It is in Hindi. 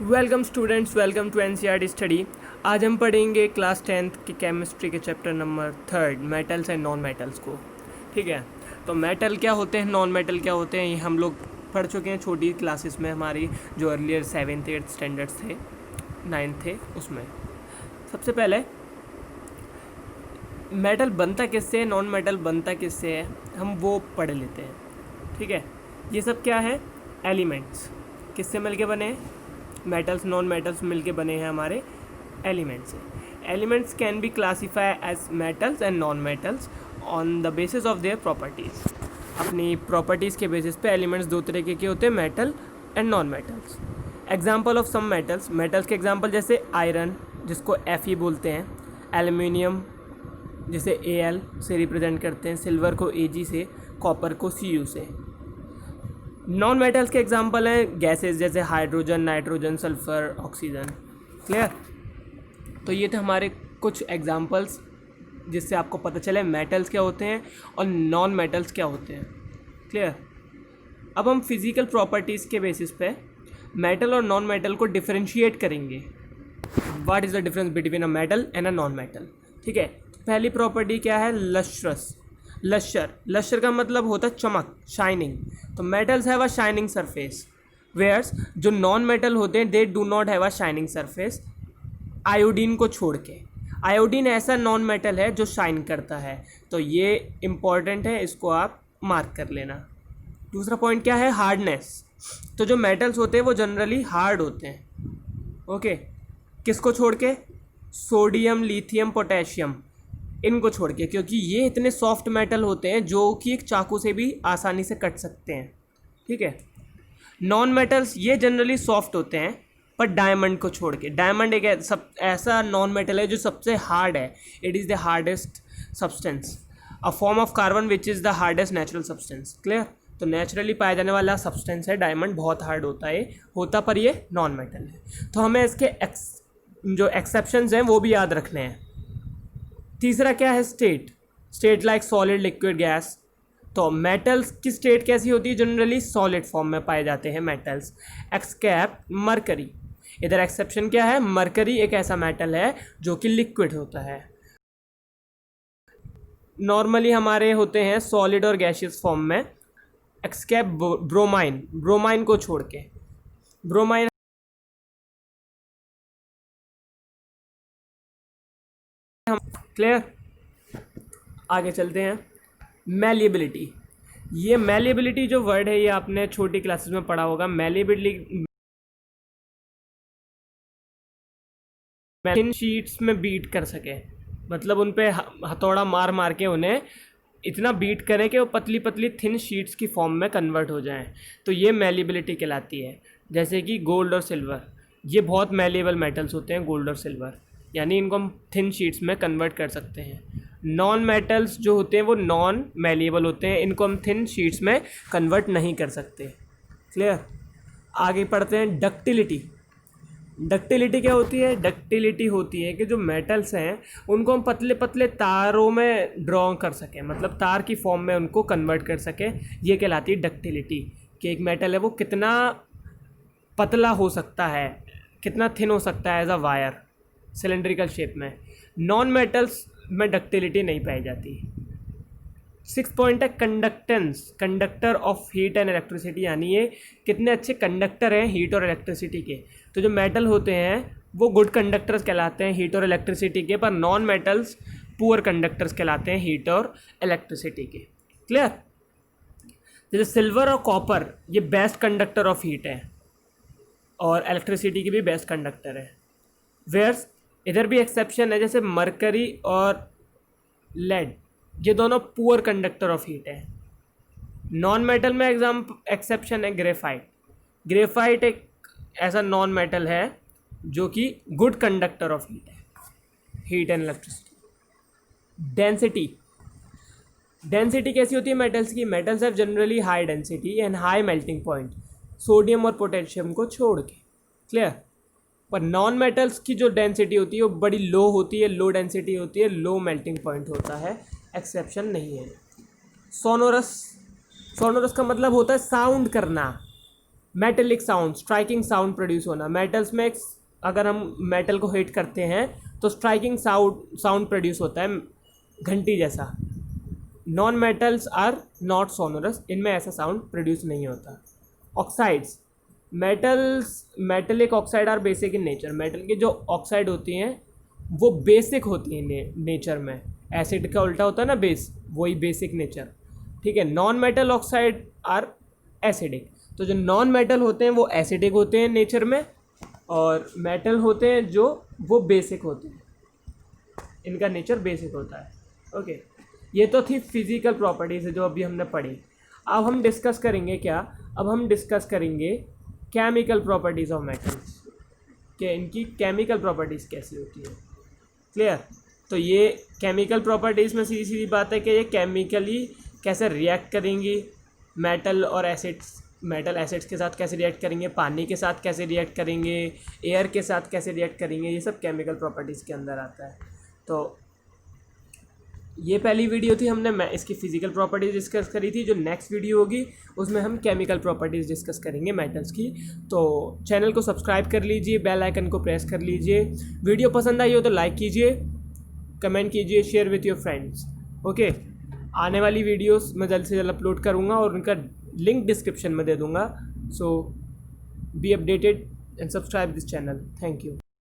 Welcome students, welcome to NCERT study. आज हम पढ़ेंगे क्लास 10th की केमिस्ट्री के chapter number 3 metals and non metals को। ठीक है, तो मेटल क्या होते हैं, नॉन मेटल क्या होते हैं, ये हम लोग पढ़ चुके हैं छोटी क्लासेस में हमारी, जो अर्लियर 7th 8th स्टैंडर्ड्स थे, 9th थे उसमें। सबसे पहले मेटल बनता किससे है, नॉन मेटल बनता किससे है, हम वो पढ़ लेते हैं। ठीक है, ये सब क्या है, एलिमेंट्स किससे मिलके बने हैं, मेटल्स नॉन मेटल्स मिलके बने हैं हमारे एलिमेंट्स से। Elements can be classified as metals and non metals on the basis of their properties. अपनी प्रॉपर्टीज़ के बेसिस पे एलिमेंट्स दो तरीके के होते हैं, metal and non metals. Example of some metals, metals के एग्जाम्पल जैसे आयरन जिसको Fe बोलते हैं, एल्यूमिनियम जिसे Al से रिप्रेजेंट करते हैं, सिल्वर को Ag से, कॉपर को Cu से। नॉन मेटल्स के एग्जांपल हैं गैसेस जैसे hydrogen, nitrogen, sulphur, oxygen. Clear? तो ये थे हमारे कुछ एग्जांपल्स जिससे आपको पता चले मेटल्स क्या होते हैं और नॉन मेटल्स क्या होते हैं। क्लियर? अब हम फिजिकल प्रॉपर्टीज़ के बेसिस पे मेटल और नॉन मेटल को डिफरेंशिएट करेंगे। What is the difference between a metal and a non metal. ठीक है, पहली प्रॉपर्टी क्या है, लस्ट्रस। लश्यर का मतलब होता है चमक, शाइनिंग। तो metals have a shining surface, whereas जो नॉन मेटल होते हैं they do not have a shining surface, iodine को छोड़ के। आयोडीन ऐसा नॉन मेटल है जो शाइन करता है, तो ये इम्पॉर्टेंट है, इसको आप मार्क कर लेना। दूसरा पॉइंट क्या है, हार्डनेस। तो जो मेटल्स होते हैं वो जनरली हार्ड होते हैं। ओके, किसको छोड़ के, सोडियम, लिथियम, पोटेशियम, इनको छोड़ के, क्योंकि ये इतने सॉफ्ट मेटल होते हैं जो कि एक चाकू से भी आसानी से कट सकते हैं। ठीक है, नॉन मेटल्स ये जनरली सॉफ्ट होते हैं, पर डायमंड को छोड़ के। डायमंड एक ऐसा नॉन मेटल है जो सबसे हार्ड है, it is the hardest substance, a form of carbon which is the hardest natural substance. Clear? तो नेचुरली पाया जाने वाला सब्सटेंस है डायमंड, बहुत हार्ड होता पर ये नॉन मेटल है। तो हमें इसके जो एक्सेप्शंस हैं वो भी याद रखने हैं। तीसरा क्या है, state like solid, liquid, gas. तो मेटल्स की स्टेट कैसी होती है, जनरली सॉलिड फॉर्म में पाए जाते हैं मेटल्स, एक्सेप्ट मरकरी। इधर एक्सेप्शन क्या है, मरकरी एक ऐसा मेटल है जो कि लिक्विड होता है। नॉर्मली हमारे होते हैं सॉलिड और गैसियस फॉर्म में, एक्सेप्ट ब्रोमाइन को छोड़ के। Bromine clear? आगे चलते हैं, मैलिएबिलिटी। ये मैलिएबिलिटी जो वर्ड है ये आपने छोटी क्लासेस में पढ़ा होगा। मैलिएबिलिटी थिन शीट्स में बीट कर सके, मतलब उन पे हथौड़ा मार मार के उन्हें इतना बीट करें कि वो पतली पतली थिन शीट्स की फॉर्म में कन्वर्ट हो जाएं, तो ये मैलिएबिलिटी कहलाती है। जैसे कि गोल्ड और सिल्वर, ये बहुत मैलिएबल मेटल्स होते हैं, गोल्ड और सिल्वर, यानी इनको हम थिन शीट्स में कन्वर्ट कर सकते हैं। नॉन मेटल्स जो होते हैं वो नॉन मैलिएबल होते हैं, इनको हम थिन शीट्स में कन्वर्ट नहीं कर सकते। क्लियर? आगे पढ़ते हैं, डक्टिलिटी। डक्टिलिटी क्या होती है, डक्टिलिटी होती है कि जो मेटल्स हैं उनको हम पतले पतले तारों में ड्रॉ कर सकें, मतलब तार की फॉर्म में उनको कन्वर्ट कर सकें, ये कहलाती है डक्टिलिटी। कि एक मेटल है वो कितना पतला हो सकता है, कितना थिन हो सकता है as a wire, cylindrical shape में। नॉन मेटल्स में डक्टिलिटी नहीं पाई जाती। 6 पॉइंट है, conductance, conductor of heat and electricity, यानी ये कितने अच्छे कंडक्टर हैं हीट और इलेक्ट्रिसिटी के। तो जो मेटल होते हैं वो गुड कंडक्टर्स कहलाते हैं हीट और इलेक्ट्रिसिटी के, पर नॉन मेटल्स पुअर कंडक्टर्स कहलाते हैं हीट और इलेक्ट्रिसिटी के। क्लियर? जैसे सिल्वर और कॉपर ये बेस्ट कंडक्टर ऑफ हीट है और इलेक्ट्रिसिटी की भी बेस्ट कंडक्टर है। वेयर्स इधर भी एक्सेप्शन है, जैसे मरकरी और लेड, ये दोनों पुअर कंडक्टर ऑफ हीट है। नॉन मेटल में एक्सेप्शन है ग्रेफाइट। ग्रेफाइट एक ऐसा नॉन मेटल है जो कि गुड कंडक्टर ऑफ हीट है, हीट एंड इलेक्ट्रिसिटी। डेंसिटी कैसी होती है मेटल्स की, metals have generally high density and high melting point, sodium और पोटेशियम को छोड़ के। क्लियर? पर नॉन मेटल्स की जो डेंसिटी होती है वो बड़ी लो होती है, लो डेंसिटी होती है, लो मेल्टिंग पॉइंट होता है, एक्सेप्शन नहीं है। सोनोरस का मतलब होता है साउंड करना, metallic sound, striking sound produce होना, मेटल्स में अगर हम मेटल को हिट करते हैं तो स्ट्राइकिंग साउंड प्रोड्यूस होता है घंटी जैसा। Non metals are not sonorous, इनमें ऐसा साउंड प्रोड्यूस नहीं होता। Oxides, metallic oxide are basic in nature, metal की जो ऑक्साइड होती हैं वो बेसिक होती हैं नेचर में, एसिड का उल्टा होता है ना बेस, वही बेसिक नेचर, ठीक है। Non metal oxide are acidic, तो जो नॉन मेटल होते हैं वो एसिडिक होते हैं नेचर में, और मेटल होते हैं जो वो बेसिक होते हैं, इनका नेचर बेसिक होता है। ओके, ये तो थी फिजिकल प्रॉपर्टीज़ है जो अभी हमने पढ़ी। अब हम डिस्कस करेंगे क्या, अब हम डिस्कस करेंगे केमिकल प्रॉपर्टीज़ ऑफ मेटल्स, कि इनकी केमिकल प्रॉपर्टीज़ कैसी होती है। क्लियर? तो ये केमिकल प्रॉपर्टीज़ में सीधी सीधी बात है कि ये केमिकली कैसे रिएक्ट करेंगी, मेटल और एसिड्स, मेटल एसिड्स के साथ कैसे रिएक्ट करेंगे, पानी के साथ कैसे रिएक्ट करेंगे, एयर के साथ कैसे रिएक्ट करेंगे, ये सब केमिकल प्रॉपर्टीज़ के अंदर आता है। तो ये पहली वीडियो थी, हमने इसकी फ़िज़िकल प्रॉपर्टीज़ डिस्कस करी थी। जो नेक्स्ट वीडियो होगी उसमें हम केमिकल प्रॉपर्टीज़ डिस्कस करेंगे मेटल्स की। तो चैनल को सब्सक्राइब कर लीजिए, बेल आइकन को प्रेस कर लीजिए। वीडियो पसंद आई हो तो लाइक कीजिए, कमेंट कीजिए, share with your friends. Okay, आने वाली वीडियोस मैं जल्द से जल्द अपलोड करूँगा और उनका लिंक डिस्क्रिप्शन में दे दूँगा। So be updated and subscribe this channel. Thank you.